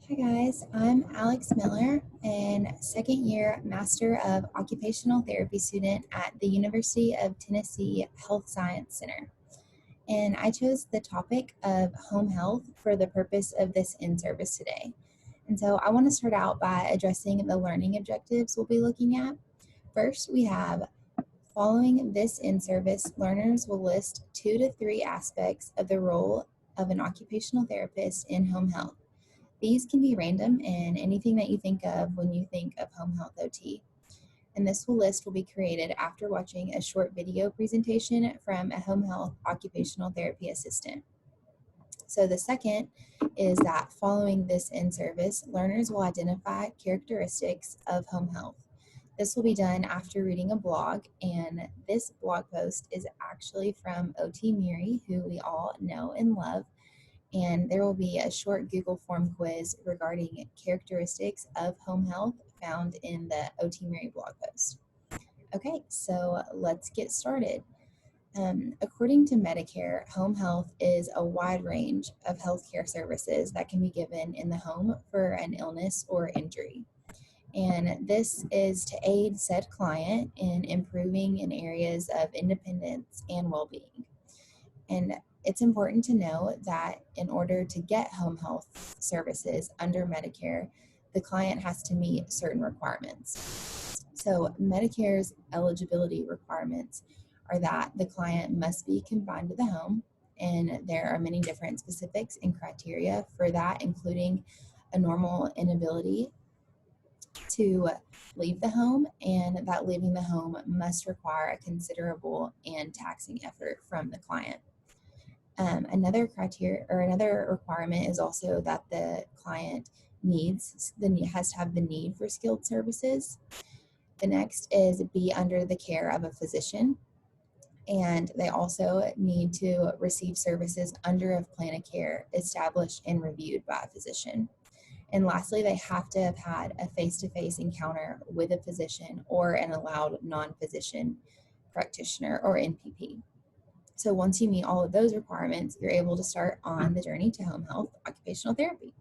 Hi guys, I'm Alex Miller, and second year Master of Occupational Therapy student at the University of Tennessee Health Science Center. And I chose the topic of home health for the purpose of this in-service today. And so I want to start out by addressing the learning objectives we'll be looking at. First, we have following this in-service, learners will list 2 to 3 aspects of the role of an occupational therapist in home health. These can be random and anything that you think of when you think of home health OT. And this list will be created after watching a short video presentation from a home health occupational therapy assistant. So the second is that following this in-service, learners will identify characteristics of home health. This will be done after reading a blog, and this blog post is actually from OT Miri, who we all know and love. And there will be a short Google form quiz regarding characteristics of home health found in the OT Mary blog post. Okay, so let's get started. According to Medicare, home health is a wide range of healthcare services that can be given in the home for an illness or injury. And this is to aid said client in improving in areas of independence and well-being. And it's important to know that in order to get home health services under Medicare, the client has to meet certain requirements. So Medicare's eligibility requirements are that the client must be confined to the home, and there are many different specifics and criteria for that, including a normal inability to leave the home, and that leaving the home must require a considerable and taxing effort from the client. Another criteria or another requirement is also that the client has to have the need for skilled services. The next is be under the care of a physician, and they also need to receive services under a plan of care established and reviewed by a physician. And lastly, they have to have had a face-to-face encounter with a physician or an allowed non-physician practitioner or NPP. So once you meet all of those requirements, you're able to start on the journey to home health occupational therapy.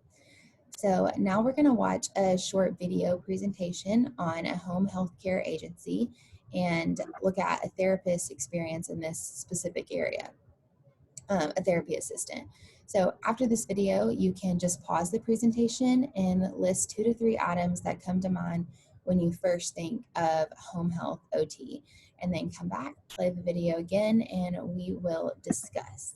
So now we're going to watch a short video presentation on a home health care agency and look at a therapist's experience in this specific area, a therapy assistant. So after this video, you can just pause the presentation and list 2 to 3 items that come to mind when you first think of home health OT, and then come back, play the video again, and we will discuss.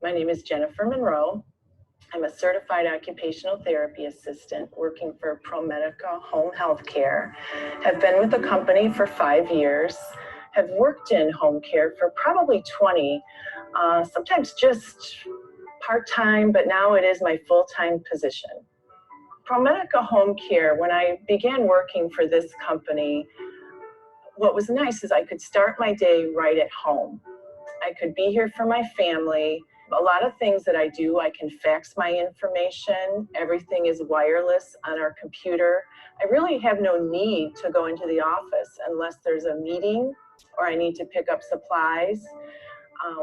My name is Jennifer Monroe. I'm a certified occupational therapy assistant working for ProMedica Home Health Care. Have been with the company for 5 years. Have worked in home care for probably 20, sometimes just part-time, but now it is my full-time position. ProMedica Home Care, when I began working for this company, what was nice is I could start my day right at home. I could be here for my family. A lot of things that I do, I can fax my information. Everything is wireless on our computer. I really have no need to go into the office unless there's a meeting or I need to pick up supplies.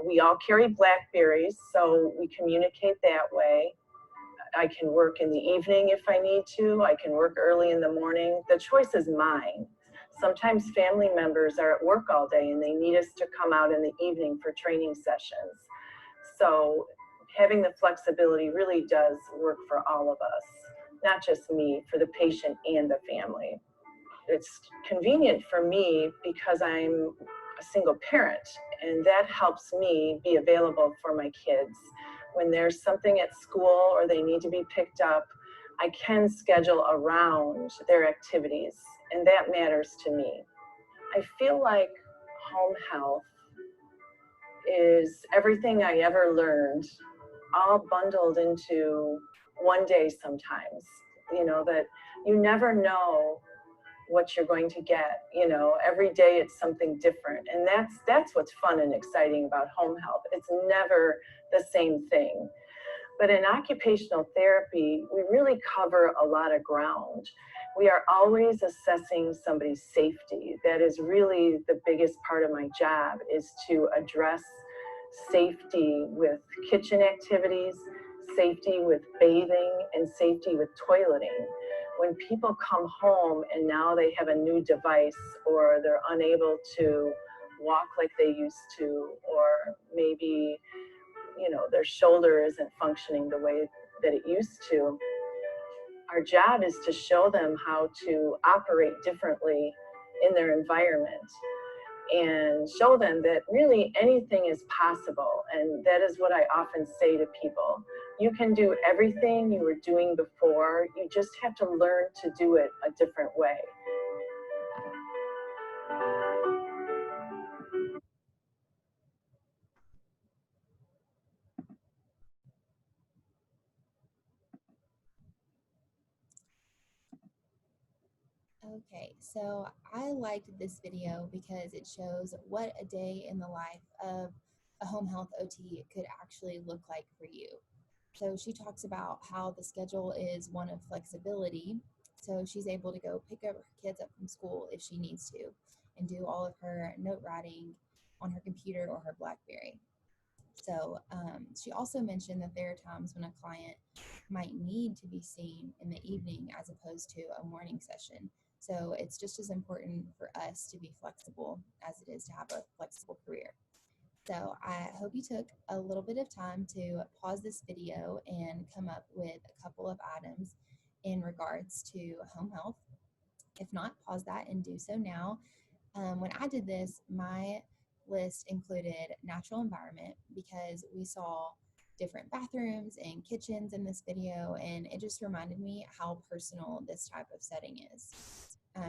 We all carry Blackberries, so we communicate that way. I can work in the evening if I need to. I can work early in the morning. The choice is mine. Sometimes family members are at work all day and they need us to come out in the evening for training sessions. So having the flexibility really does work for all of us, not just me, for the patient and the family. It's convenient for me because I'm a single parent, and that helps me be available for my kids. When there's something at school or they need to be picked up, I can schedule around their activities, and that matters to me. I feel like home health is everything I ever learned, all bundled into one day sometimes. You know, that You never know what you're going to get. Every day it's something different, and that's what's fun and exciting about home health. It's never the same thing. But in occupational therapy, we really cover a lot of ground. We are always assessing somebody's safety. That is really the biggest part of my job, is to address safety with kitchen activities, safety with bathing, and safety with toileting. When people come home and now they have a new device, or they're unable to walk like they used to, or maybe their shoulder isn't functioning the way that it used to, our job is to show them how to operate differently in their environment, and show them that really anything is possible. And that is what I often say to people. You can do everything you were doing before. You just have to learn to do it a different way. Okay, so I liked this video because it shows what a day in the life of a home health OT could actually look like for you. So she talks about how the schedule is one of flexibility. So she's able to go pick up her kids up from school if she needs to, and do all of her note writing on her computer or her Blackberry. So she also mentioned that there are times when a client might need to be seen in the evening as opposed to a morning session. So it's just as important for us to be flexible as it is to have a flexible career. So I hope you took a little bit of time to pause this video and come up with a couple of items in regards to home health. If not, pause that and do so now. When I did this, my list included natural environment because we saw different bathrooms and kitchens in this video, and it just reminded me how personal this type of setting is.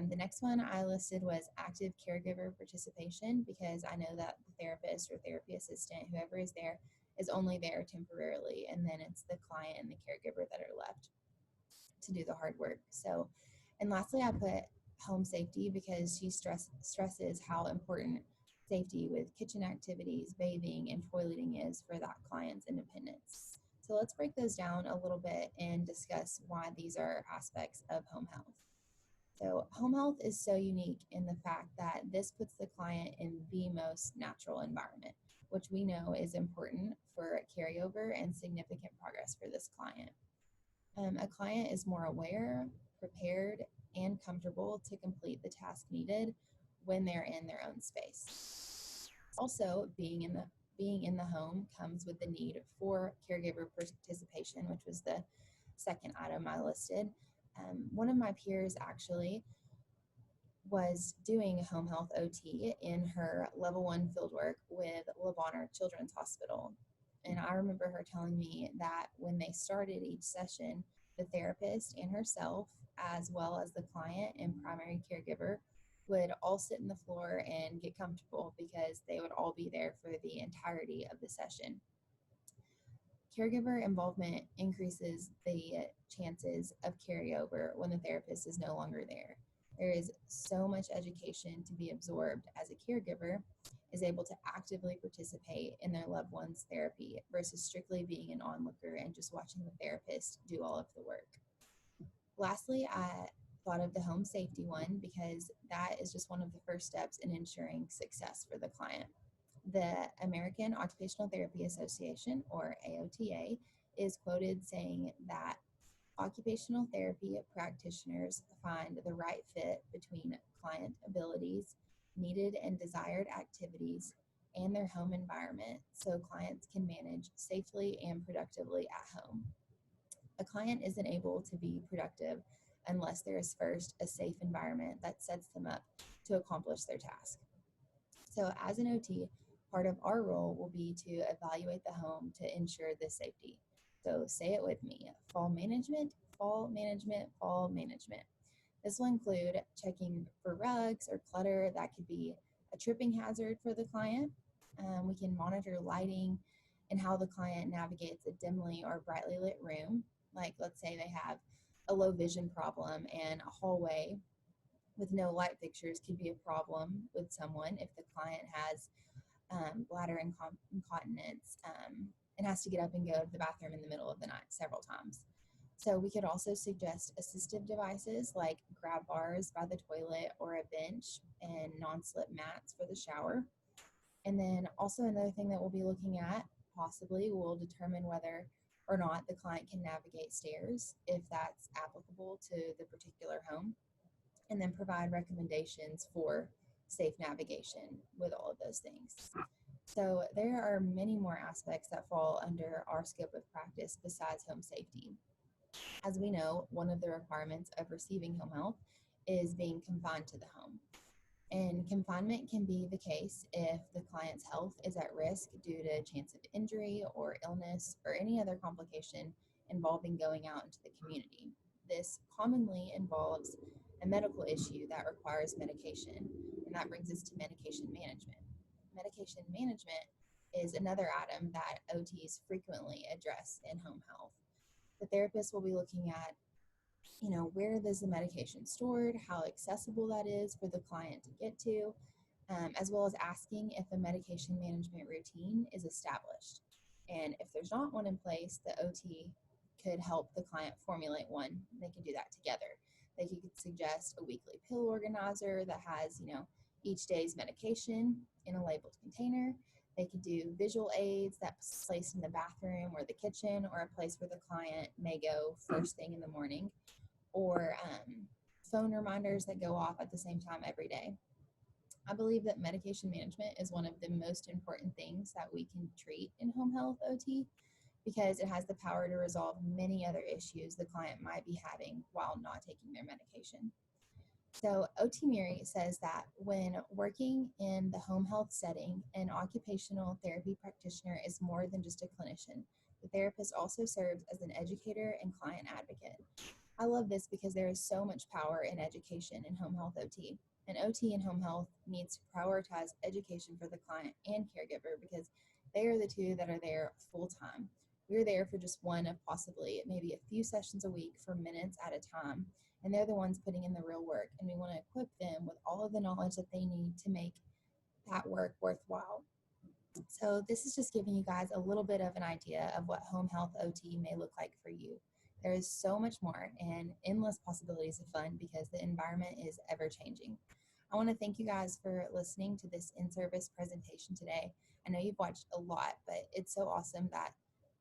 The next one I listed was active caregiver participation because I know that the therapist or therapy assistant, whoever is there, is only there temporarily, and then it's the client and the caregiver that are left to do the hard work. So, and lastly, I put home safety because she stresses how important safety with kitchen activities, bathing, and toileting is for that client's independence. So let's break those down a little bit and discuss why these are aspects of home health. So home health is so unique in the fact that this puts the client in the most natural environment, which we know is important for carryover and significant progress for this client. A client is more aware, prepared, and comfortable to complete the task needed when they're in their own space. Also, being in the home comes with the need for caregiver participation, which was the second item I listed. One of my peers actually was doing home health OT in her level 1 fieldwork with Le Bonheur Children's Hospital. And I remember her telling me that when they started each session, the therapist and herself, as well as the client and primary caregiver, would all sit in the floor and get comfortable because they would all be there for the entirety of the session. Caregiver involvement increases the chances of carryover when the therapist is no longer there. There is so much education to be absorbed as a caregiver is able to actively participate in their loved one's therapy versus strictly being an onlooker and just watching the therapist do all of the work. Lastly, I thought of the home safety one because that is just one of the first steps in ensuring success for the client. The American Occupational Therapy Association, or AOTA, is quoted saying that occupational therapy practitioners find the right fit between client abilities, needed and desired activities, and their home environment so clients can manage safely and productively at home. A client isn't able to be productive unless there is first a safe environment that sets them up to accomplish their task. So as an OT, part of our role will be to evaluate the home to ensure this safety. So say it with me: fall management, fall management, fall management. This will include checking for rugs or clutter that could be a tripping hazard for the client. We can monitor lighting and how the client navigates a dimly or brightly lit room. Like, let's say they have a low vision problem, and a hallway with no light fixtures could be a problem with someone if the client has bladder incontinence and has to get up and go to the bathroom in the middle of the night several times. So we could also suggest assistive devices like grab bars by the toilet or a bench and non-slip mats for the shower. And then also another thing that we'll be looking at possibly will determine whether or not the client can navigate stairs, if that's applicable to the particular home, and then provide recommendations for safe navigation with all of those things. So there are many more aspects that fall under our scope of practice besides home safety. As we know, one of the requirements of receiving home health is being confined to the home. And confinement can be the case if the client's health is at risk due to a chance of injury or illness or any other complication involving going out into the community. This commonly involves a medical issue that requires medication, and that brings us to medication management. Medication management is another item that OTs frequently address in home health. The therapist will be looking at, where is the medication stored, how accessible that is for the client to get to, as well as asking if a medication management routine is established. And if there's not one in place, the OT could help the client formulate one. They can do that together. They could suggest a weekly pill organizer that has, each day's medication in a labeled container. They could do visual aids that's placed in the bathroom or the kitchen or a place where the client may go first thing in the morning, or phone reminders that go off at the same time every day. I believe that medication management is one of the most important things that we can treat in home health OT because it has the power to resolve many other issues the client might be having while not taking their medication. So OT Miri says that when working in the home health setting, an occupational therapy practitioner is more than just a clinician. The therapist also serves as an educator and client advocate. I love this because there is so much power in education in home health OT. And OT in home health needs to prioritize education for the client and caregiver because they are the two that are there full time. We're there for just one of possibly maybe a few sessions a week for minutes at a time. And they're the ones putting in the real work. And we want to equip them with all of the knowledge that they need to make that work worthwhile. So this is just giving you guys a little bit of an idea of what home health OT may look like for you. There is so much more and endless possibilities of fun because the environment is ever changing. I want to thank you guys for listening to this in-service presentation today. I know you've watched a lot, but it's so awesome that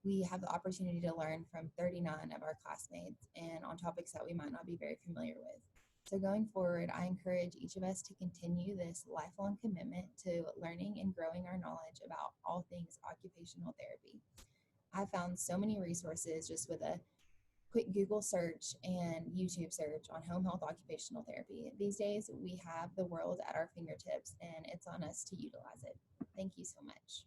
we have the opportunity to learn from 39 of our classmates and on topics that we might not be very familiar with. So going forward, I encourage each of us to continue this lifelong commitment to learning and growing our knowledge about all things occupational therapy. I found so many resources just with a quick Google search and YouTube search on home health occupational therapy. These days, we have the world at our fingertips, and it's on us to utilize it. Thank you so much.